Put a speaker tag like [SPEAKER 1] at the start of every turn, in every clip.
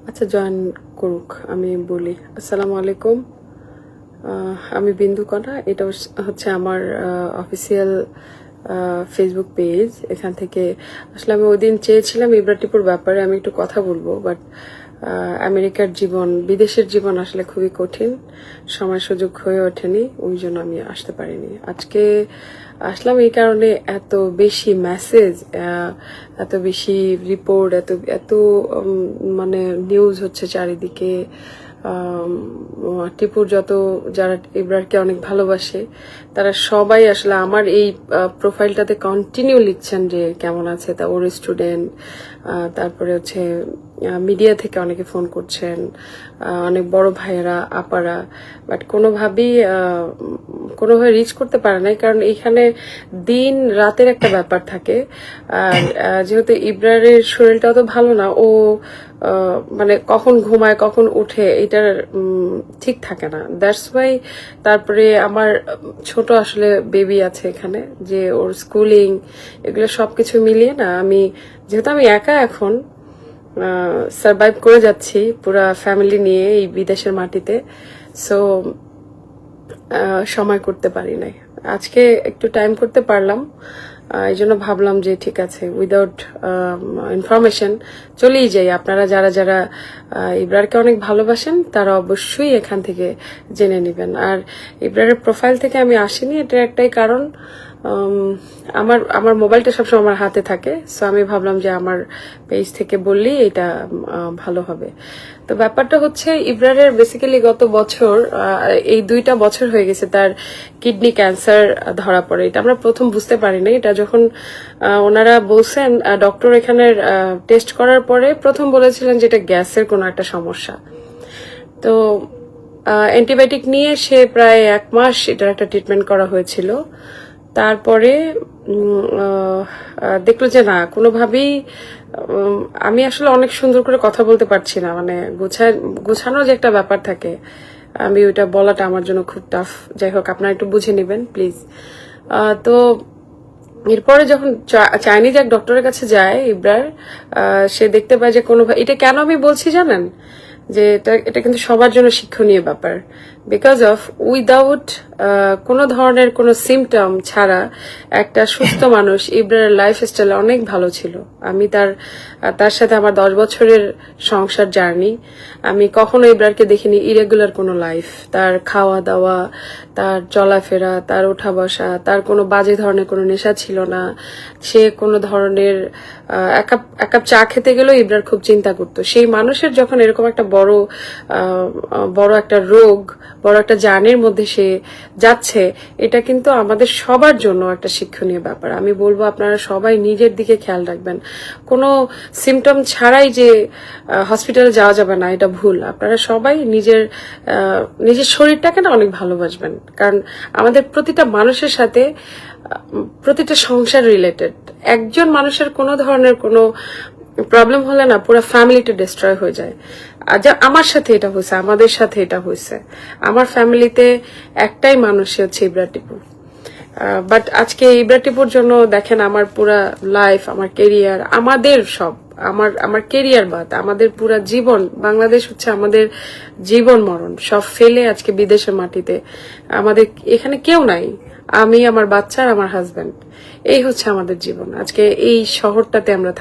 [SPEAKER 1] আচ্ছা, জয়েন করুক। আমি বলি আসসালামু আলাইকুম। আমি বিন্দু কণা। এটা হচ্ছে আমার অফিসিয়াল ফেসবুক পেজ। এখান থেকে আসলে আমি ওই দিন চেয়েছিলাম ইব্রাটিপুর ব্যাপারে আমি একটু কথা বলবো, বাট আমেরিকার জীবন, বিদেশের জীবন আসলে খুবই কঠিন, সময় সুযোগ হয়ে ওঠেনি, ওই জন্য আমি আসতে পারিনি। আজকে আসলাম এই কারণে, এত বেশি মেসেজ, এত বেশি রিপোর্ট, এত এত মানে নিউজ হচ্ছে চারিদিকে। টিপুর যত যারা ইব্রারকে অনেক ভালোবাসে তারা সবাই আসলে আমার এই প্রোফাইলটাতে কন্টিনিউ লিখছেন যে কেমন আছে, তা ওর স্টুডেন্ট। তারপরে হচ্ছে মিডিয়া থেকে অনেকে ফোন করছেন, অনেক বড় ভাইয়েরা, আপারা, বাট কোনোভাবে রিচ করতে পারে নাই, কারণ এখানে দিন রাতের একটা ব্যাপার থাকে। আর যেহেতু ইব্রারের শরীরটাও তো ভালো না, ও মানে কখন ঘুমায় কখন উঠে এটার ঠিক থাকে না, দ্যাটস ওয়াই। তারপরে আমার ছোট আসলে বেবি আছে এখানে, যে ওর স্কুলিং, এগুলো সবকিছু মিলিয়ে না, আমি যেহেতু আমি একা এখন সারভাইভ করে যাচ্ছি পুরা ফ্যামিলি নিয়ে এই বিদেশের মাটিতে, সো সময় করতে পারি নাই। আজকে একটু টাইম করতে পারলাম, এই জন্য ভাবলাম যে ঠিক আছে, উইদাউট ইনফরমেশন চলেই যাই। আপনারা যারা যারা ইব্রারকে অনেক ভালোবাসেন তারা অবশ্যই এখান থেকে জেনে নেবেন। আর ইব্রারের প্রোফাইল থেকে আমি আসিনি, এটার একটাই কারণ, আমার আমার মোবাইলটা সবসময় আমার হাতে থাকে, সো আমি ভাবলাম যে আমার পেজ থেকে বললেই এটা ভালো হবে। তো ব্যাপারটা হচ্ছে, ইব্রারের বেসিক্যালি গত বছর, এই 2টা বছর হয়ে গেছে তার কিডনি ক্যান্সার ধরা পড়ে। এটা আমরা প্রথম বুঝতে পারিনি, এটা যখন ওনারা বলছেন, ডক্টর এখানের টেস্ট করার পরে প্রথম বলেছিলেন যে এটা গ্যাসের কোনো একটা সমস্যা। তো অ্যান্টিবায়োটিক নিয়ে সে প্রায় 1 মাস এটার একটা ট্রিটমেন্ট করা হয়েছিল। তারপরে দেখলো যে না, কোনোভাবেই আমি আসলে অনেক সুন্দর করে কথা বলতে পারছি না, মানে গোছানোর যে একটা ব্যাপার থাকে, আমি ওইটা বলাটা আমার জন্য খুব টাফ। যাই হোক, আপনারা একটু বুঝে নেবেন প্লিজ। তো এরপরে যখন চাইনিজ এক ডক্টরের কাছে যায় ইব্রার, সে দেখতে পায় যে এটা কেন আমি বলছি জানেন, যে এটা কিন্তু সবার জন্য শিক্ষণীয় ব্যাপার। বিকজ অফ উইদাউট কোনো ধরনের কোনো সিমটম ছাড়া একটা সুস্থ মানুষ, ইব্রারের লাইফস্টাইল অনেক ভালো ছিল। আমি তার সাথে আমার 10 বছরের সংসার জার্নি, আমি কখনো ইব্রারকে দেখিনি ইরেগুলার কোনো লাইফ। তার খাওয়া দাওয়া, তার চলাফেরা, তার ওঠা বসা, তার কোনো বাজে ধরনের কোনো নেশা ছিল না। সে কোনো ধরনের এক কাপ চা খেতে গেলেও ইব্রার খুব চিন্তা করতো। সেই মানুষের যখন এরকম একটা বড় একটা রোগ, বড় একটা জার্নির মধ্যে সে যাচ্ছে, এটা কিন্তু আমাদের সবার জন্য একটা শিক্ষণীয় ব্যাপার। আমি বলবো আপনারা সবাই নিজের দিকে খেয়াল রাখবেন। কোনো সিমটম ছাড়াই যে হসপিটালে যাওয়া যাবে না, এটা ভুল। আপনারা সবাই নিজের শরীরটাকে না অনেক ভালোবাসবেন, কারণ আমাদের প্রতিটা মানুষের সাথে প্রতিটা সংসার রিলেটেড। একজন মানুষের কোনো ধরনের কোনো প্রবলেম হলে না পুরো ফ্যামিলিটা ডিস্ট্রয় হয়ে যায়। আমার সাথে এটা হয়েছে, আমাদের সাথে এটা হয়েছে। আমার ফ্যামিলিতে একটাই মানুষ, সে হচ্ছে ইব্রাটিপুর। বাট আজকে ইব্রাটিপুর জন্য দেখেন আমার পুরা লাইফ, আমার কেরিয়ার, আমাদের সব, আমার কেরিয়ার বাদ, আমাদের পুরা জীবন, বাংলাদেশ হচ্ছে আমাদের জীবন মরণ সব ফেলে আজকে বিদেশের মাটিতে আমাদের এখানে কেউ নাই, আমি, আমার বাচ্চা আর আমার হাজবেন্ড, এই হচ্ছে আমাদের জীবন। আজকে এই শহরটাতে আমরা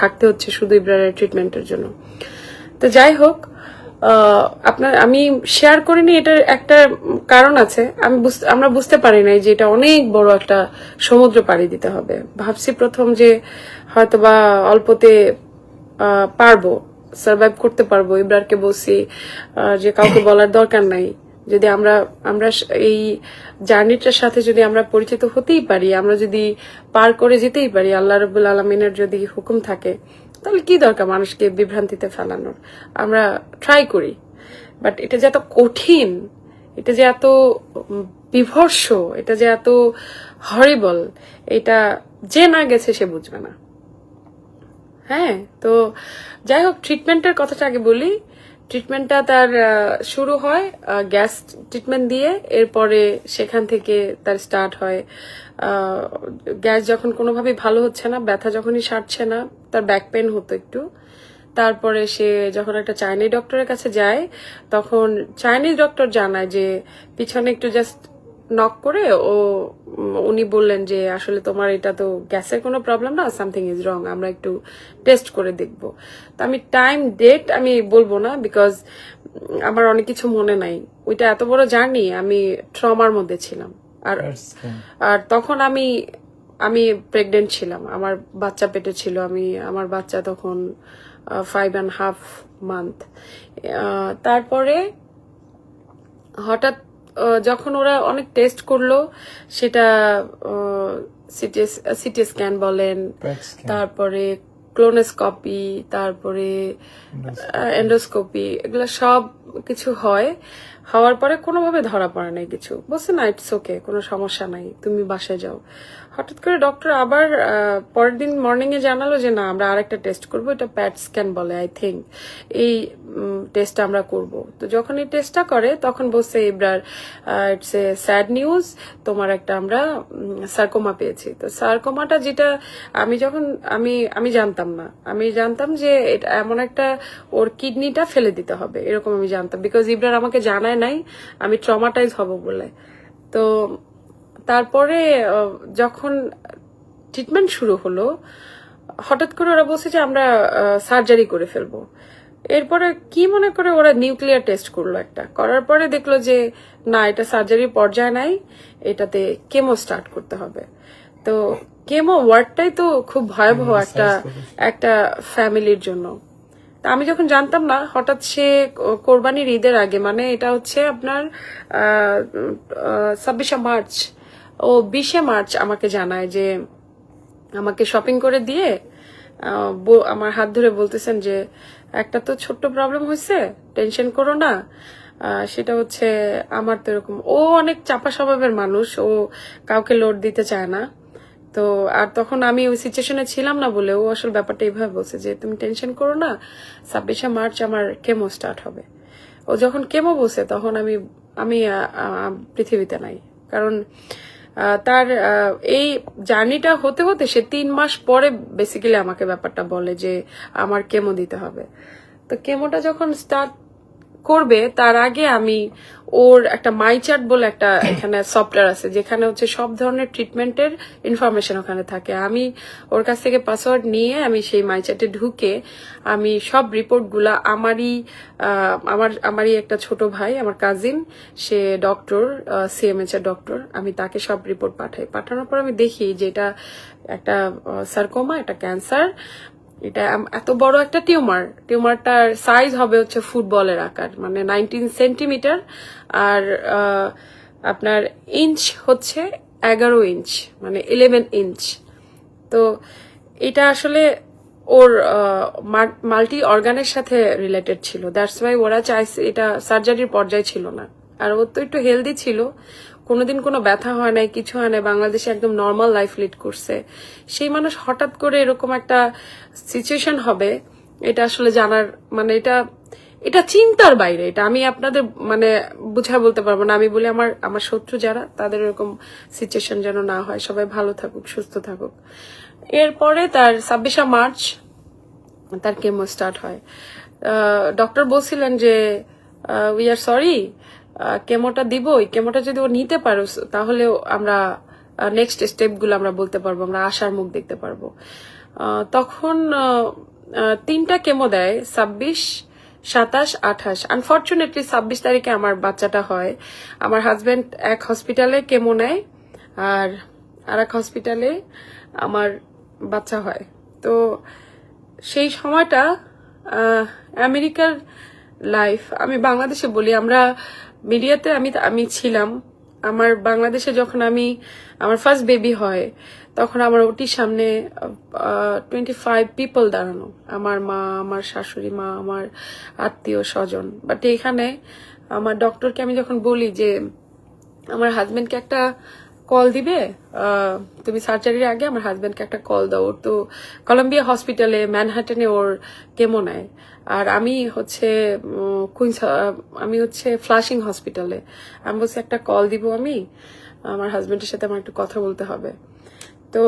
[SPEAKER 1] থাকতে হচ্ছে শুধু ইব্রারের ট্রিটমেন্টের জন্য। তো যাই হোক, আমি শেয়ার করিনি, এটার একটা কারণ আছে। আমরা বুঝতে পারি নাই যে এটা অনেক বড় একটা সমুদ্র পাড়ি দিতে হবে। ভাবছি প্রথম যে হয়তোবা অল্পতে পারবো, সার্ভাইভ করতে পারবো। ইব্রারকে বলছি যে কাউকে বলার দরকার নাই, যদি আমরা এই জার্নিটার সাথে যদি আমরা পরিচিত হতেই পারি, আমরা যদি পার করে যেতেই পারি, আল্লাহ রাব্বুল আলামিনের যদি হুকুম থাকে, তাহলে কি দরকার মানুষকে বিভ্রান্তিতে ফেলানোর। আমরা ট্রাই করি, বাট এটা যে এত কঠিন, এটা যে এত বিভৎস, এটা যে এত হরিবল, এটা যে না গেছে সে বুঝবে না। হ্যাঁ, তো যাই হোক, ট্রিটমেন্টের কথাটা আগে বলি। ট্রিটমেন্টটা তার শুরু হয় গ্যাস ট্রিটমেন্ট দিয়ে, এরপরে সেখান থেকে তার স্টার্ট হয় গ্যাস যখন কোনোভাবেই ভালো হচ্ছে না, ব্যথা যখনই সারছে না, তার ব্যাক পেন হতো একটু, তারপরে সে যখন একটা চাইনিজ ডক্টরের কাছে যায়, তখন চাইনিজ ডক্টর জানায় যে পিছনে একটু জাস্ট নক করে উনি বললেন যে আসলে তোমার এটা তো গ্যাসের কোনো প্রবলেম না, সামথিং ইজ রং, আমরা একটু টেস্ট করে দেখব। তো আমি টাইম ডেট আমি বলবো না, বিকজ আমার অনেক কিছু মনে নাই। ওইটা এত বড় জার্নি, আমি ট্রমার মধ্যে ছিলাম। আর আর তখন আমি প্রেগনেন্ট ছিলাম, আমার বাচ্চা পেটে ছিল, আমার বাচ্চা তখন 5.5 month। তারপরে হঠাৎ যখন ওরা অনেক টেস্ট করলো, সেটা সিটি স্ক্যান বলেন, তারপরে ক্লোনোস্কোপি, তারপরে এন্ডোস্কোপি, এগুলো সব কিছু হওয়ার পরে কোনোভাবে ধরা পড়ে নাই কিছু। বলছে না, ইটস ওকে, কোনো সমস্যা নাই, তুমি বাসায় যাও। হঠাৎ করে ডক্টর আবার পরের দিন মর্নিং এ জানালো যে না, আমরা আরেকটা টেস্ট করবো, এটা প্যাট স্ক্যান বলে আই থিঙ্ক, এই টেস্টটা আমরা করব। তো যখন এই টেস্টটা করে তখন বলছে এবার ইটস এ স্যাড নিউজ, তোমার একটা আমরা সার্কোমা পেয়েছি। তো সার্কোমাটা যেটা আমি জানতাম না, আমি জানতাম যে এটা এমন একটা, ওর কিডনিটা ফেলে দিতে হবে এরকম আমি জানতাম, বিকজ ইব্রার আমাকে জানায় নাই আমি ট্রমাটাইজ হব বলে। তো তারপরে যখন ট্রিটমেন্ট শুরু হলো, হঠাৎ করে ওরা বলছে যে আমরা সার্জারি করে ফেলবো। এরপরে কি মনে করে ওরা নিউক্লিয়ার টেস্ট করলো একটা, করার পরে দেখলো যে না, এটা সার্জারির পর্যায়ে নাই, এটাতে কেমো স্টার্ট করতে হবে। তো কেমো ওয়ার্ডটাই তো খুব ভয়াবহ একটা ফ্যামিলির জন্য। আমি যখন জানতাম না, হঠাৎ সে কোরবানির ঈদের আগে, মানে এটা হচ্ছে আপনার 26 মার্চ, 20 মার্চ আমাকে জানায় যে, আমাকে শপিং করে দিয়ে আমার হাত ধরে বলতেছেন যে একটা তো ছোট্ট প্রবলেম হয়েছে, টেনশন করো না। সেটা হচ্ছে আমার তো এরকম, ও অনেক চাপা স্বভাবের মানুষ, ও কাউকে লোড দিতে চায় না। তো আর তখন আমি ওই সিচুয়েশনে ছিলাম না বলে ও আসলে ব্যাপারটা এইভাবে বলছে যে তুমি টেনশন করো না, 26 মার্চ আমার কেমো স্টার্ট হবে। ও যখন কেমো বসে তখন আমি পৃথিবীতে নাই। কারণ তার এই জার্নিটা হতে হতে সে 3 মাস পরে বেসিক্যালি আমাকে ব্যাপারটা বলে যে আমার কেমো দিতে হবে। তো কেমোটা যখন স্টার্ট করবে তার আগে আমি ওর একটা মাইচার্ট বলে একটা এখানে সফটওয়্যার আছে, যেখানে হচ্ছে সব ধরনের ট্রিটমেন্টের ইনফরমেশন ওখানে থাকে। আমি ওর কাছ থেকে পাসওয়ার্ড নিয়ে আমি সেই মাইচার্টে ঢুকে আমি সব রিপোর্ট গুলা আমারই একটা ছোট ভাই, আমার কাজিন, সে ডক্টর, সিএমএইচ এর ডক্টর, আমি তাকে সব রিপোর্ট পাঠানোর পর আমি দেখি যে এটা একটা সার্কোমা, একটা ক্যান্সার, এটা এত বড় একটা টিউমারটার সাইজ হবে হচ্ছে ফুটবলের আকার, মানে 19 সেন্টিমিটার, আর আপনার ইঞ্চ হচ্ছে 11 ইঞ্চ, মানে 11 ইঞ্চ। তো এটা আসলে ওর মাল্টি অর্গানের সাথে রিলেটেড ছিল, দ্যাটস ওয়াই ওরা চাইছে, এটা সার্জারির পর্যায়ে ছিল না। আর ও তো একটু হেলদি ছিল, কোনোদিন কোনো ব্যথা হয় নাই, কিছু হয় নাই, বাংলাদেশে একদম নর্মাল লাইফ লিড করছে। সেই মানুষ হঠাৎ করে এরকম একটা সিচুয়েশন হবে, এটা আসলে জানার, মানে এটা চিন্তার বাইরে। এটা আমি আপনাদের মানে বুঝায় বলতে পারবো না। আমি বলি আমার শত্রু যারা, তাদের এরকম সিচুয়েশন যেন না হয়, সবাই ভালো থাকুক, সুস্থ থাকুক। এরপরে তার 26 মার্চ তার কেমো স্টার্ট হয়। ডক্টর বলছিলেন যে উই আর সরি, কেমোটা দিব, ওই কেমোটা যদি ও নিতে পারো তাহলে আমরা নেক্সট স্টেপগুলো আমরা বলতে পারবো, আমরা আশার মুখ দেখতে পারবো। তখন 3টা কেমো দেয়, 26, 27, 28। আনফর্চুনেটলি 26 তারিখে আমার বাচ্চাটা হয়। আমার হাজবেন্ড এক হসপিটালে কেমো নেয় আর এক হসপিটালে আমার বাচ্চা হয়। তো সেই সময়টা আমেরিকার লাইফ, আমি বাংলাদেশে বলি, আমরা মিডিয়াতে আমি ছিলাম। আমার বাংলাদেশে যখন আমার ফার্স্ট বেবি হয়, তখন আমার ওটির সামনে 25 পিপল দাঁড়ানো, আমার মা, আমার শাশুড়ি মা, আমার আত্মীয় স্বজন। বাট এখানে আমার ডক্টরকে আমি যখন বলি যে আমার হাজবেন্ডকে একটা কল দিবে, তুমি সার্জারির আগে আমার হাজবেন্ডকে একটা কল দাও, ওর তো কলম্বিয়া হসপিটালে ম্যানহাটনে ওর কেমো নেয়, আর আমি হচ্ছে ফ্লাশিং হসপিটালে। আমি বলছি একটা কল দিব, আমার হাজবেন্ডের সাথে আমার একটু কথা বলতে হবে। তো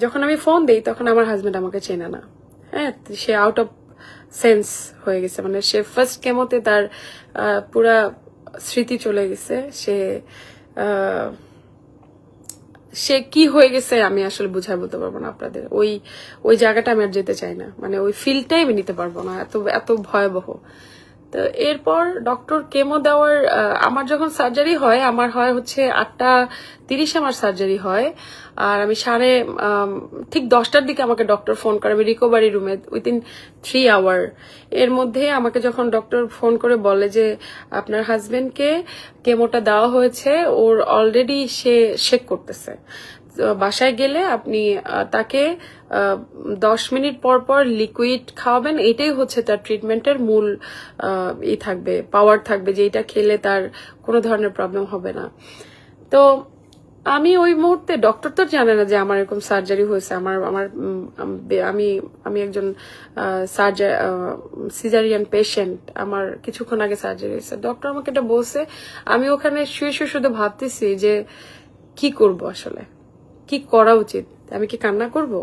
[SPEAKER 1] যখন আমি ফোন দিই তখন আমার হাজবেন্ড আমাকে চেনে না, হ্যাঁ, সে আউট অফ সেন্স হয়ে গেছে, মানে সে ফার্স্ট কেমোতে তার পুরা স্মৃতি চলে গেছে। সে কি হয়ে গেছে আমি আসলে বুঝাই বলতে পারবো না আপনাদের। ওই জায়গাটা আমি আর যেতে চাই না, মানে ওই ফিলটাই আমি নিতে পারবো না, এত এত ভয়াবহ। তো এরপর ডক্টর কেমো দেওয়ার আমার যখন সার্জারি হয়, আমার হয় হচ্ছে 8:30 আমার সার্জারি হয়, আর আমি ঠিক 10টার দিকে আমাকে ডক্টর ফোন করে, আমি রিকভারি রুমে উইদিন 3 আওয়ার। এর মধ্যে আমাকে যখন ডক্টর ফোন করে বলে যে আপনার হাজবেন্ডকে কেমোটা দেওয়া হয়েছে, ওর অলরেডি সে শেক করতেছে, বাসায় গেলে আপনি তাকে 10 মিনিট পর পর লিকুইড খাওয়াবেন, এটাই হচ্ছে তার ট্রিটমেন্টের মূল থাকবে, পাওয়ার থাকবে, যে এটা খেলে তার কোনো ধরনের প্রবলেম হবে না। তো আমি ওই মুহূর্তে, ডক্টর তো জানে না যে আমার এরকম সার্জারি হয়েছে, আমি একজন সিজারিয়ান পেশেন্ট, আমার কিছুক্ষণ আগে সার্জারি হয়েছে। ডক্টর আমাকে এটা বলছে, আমি ওখানে শুয়ে শুয়ে শুধু ভাবতেছি যে কি করব, আসলে কি করা উচিত। আমি কি কান্না করব,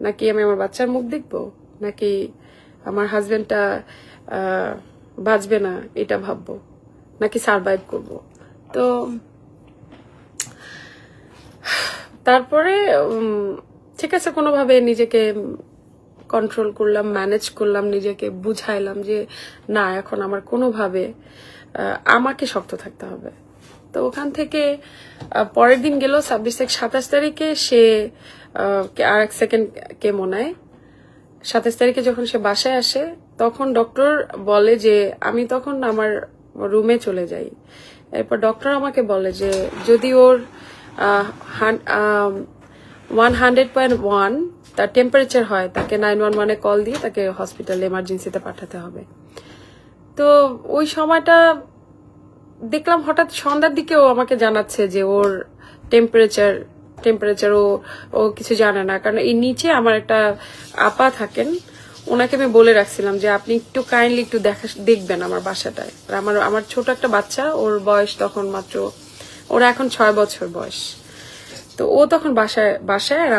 [SPEAKER 1] নাকি আমি আমার বাচ্চার মুখ দেখবো, নাকি আমার হাজবেন্ডটা বাঁচবে না এটা ভাববো, নাকি সারভাইভ করব। তো তারপরে ঠিক আছে, কোনোভাবে নিজেকে কন্ট্রোল করলাম, ম্যানেজ করলাম, নিজেকে বুঝাইলাম যে না, এখন আমার কোনোভাবে আমাকে শক্ত থাকতে হবে। তো ওখান থেকে পরের দিন গেল 27 তারিখে সে আর এক সেকেন্ড কেমো নেয়। 27 তারিখে যখন সে বাসায় আসে, তখন ডক্টর বলে যে আমি তখন আমার রুমে চলে যাই। এরপর ডক্টর আমাকে বলে যে যদি ওর 100.1 তার টেম্পারেচার হয়, তাকে 911-এ কল দিয়ে তাকে হসপিটালে এমার্জেন্সিতে পাঠাতে হবে। তো ওই সময়টা দেখলাম হঠাৎ সন্ধ্যার দিকেও আমাকে জানাচ্ছে যে ওর টেম্পারেচার ও কিছু জানে না, কারণ এই নিচে আমার একটা আপা থাকেন, ওনাকে আমি বলে রাখছিলাম যে আপনি একটু কাইন্ডলি একটু দেখবেন আমার বাসাটায়। আর আমার ছোট একটা বাচ্চা, ওর বয়স তখন মাত্র, ওর এখন 6 বছর বয়স। তো ও তখন বাসায় আর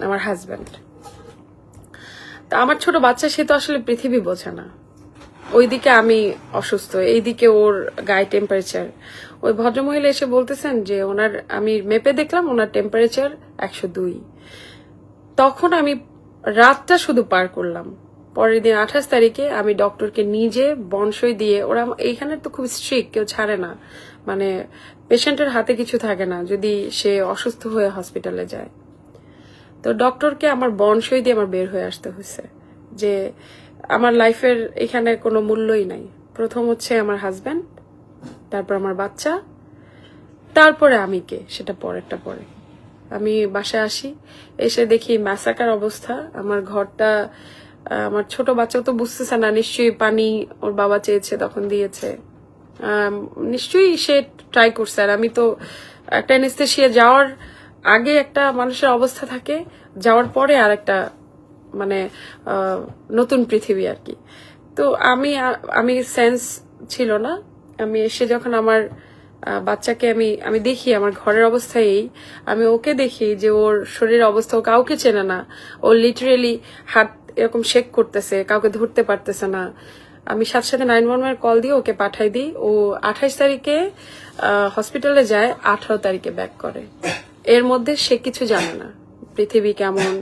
[SPEAKER 1] আমার হাজবেন্ড। তা আমার ছোট বাচ্চা, সে তো আসলে পৃথিবী বোঝে না। ওইদিকে আমি অসুস্থ, এইদিকে ওর গায়ে টেম্পারেচার। ওই ভদ্রমহিলা এসে বলতেছেন যে আমি মেপে দেখলাম ওনার টেম্পারেচার 102। তখন আমি রাতটা শুধু পার করলাম। পরের দিন 28 তারিখে আমি ডক্টরকে নিজে বনসই দিয়ে, ওরা এইখানে তো খুব স্ট্রিক্ট, কেউ ছাড়ে না, মানে পেশেন্টের হাতে কিছু থাকে না যদি সে অসুস্থ হয়ে হসপিটালে যায়। তো ডক্টরকে আমার বনসই দিয়ে আমার বের হয়ে আসতে হয়েছে যে আমার লাইফের এখানে কোনো মূল্যই নাই। প্রথম হচ্ছে আমার হাজবেন্ড, তারপর আমার বাচ্চা, তারপরে আমি কে সেটা পরেরটা পরে। আমি বাসায় আসি, এসে দেখি ম্যাসাকার অবস্থা। আমার ঘরটা, আমার ছোট বাচ্চাও তো বুঝতেছে না, নিশ্চয়ই পানি ওর বাবা চেয়েছে তখন দিয়েছে, নিশ্চয়ই সে ট্রাই করছে। আর আমি তো একটা অ্যানেস্থেসিয়া যাওয়ার আগে একটা মানুষের অবস্থা থাকে, যাওয়ার পরে আর একটা মানে নতুন পৃথিবী আর কি। তো আমি সেন্স ছিল না। আমি এসে যখন আমার বাচ্চাকে আমি দেখি, আমার ঘরের অবস্থায় আমি ওকে দেখি যে ওর শরীরের অবস্থা, ও কাউকে চেনে না, ও লিটারেলি হাত এরকম শেক করতেছে, কাউকে ধরতে পারতেছে না। আমি সাথে সাথে 911-এর কল দিয়ে ওকে পাঠাই দিই। ও 28 তারিখে হসপিটালে যায়, 18 তারিখে ব্যাক করে। এর মধ্যে সে কিছু জানে না, পৃথিবী কেমন,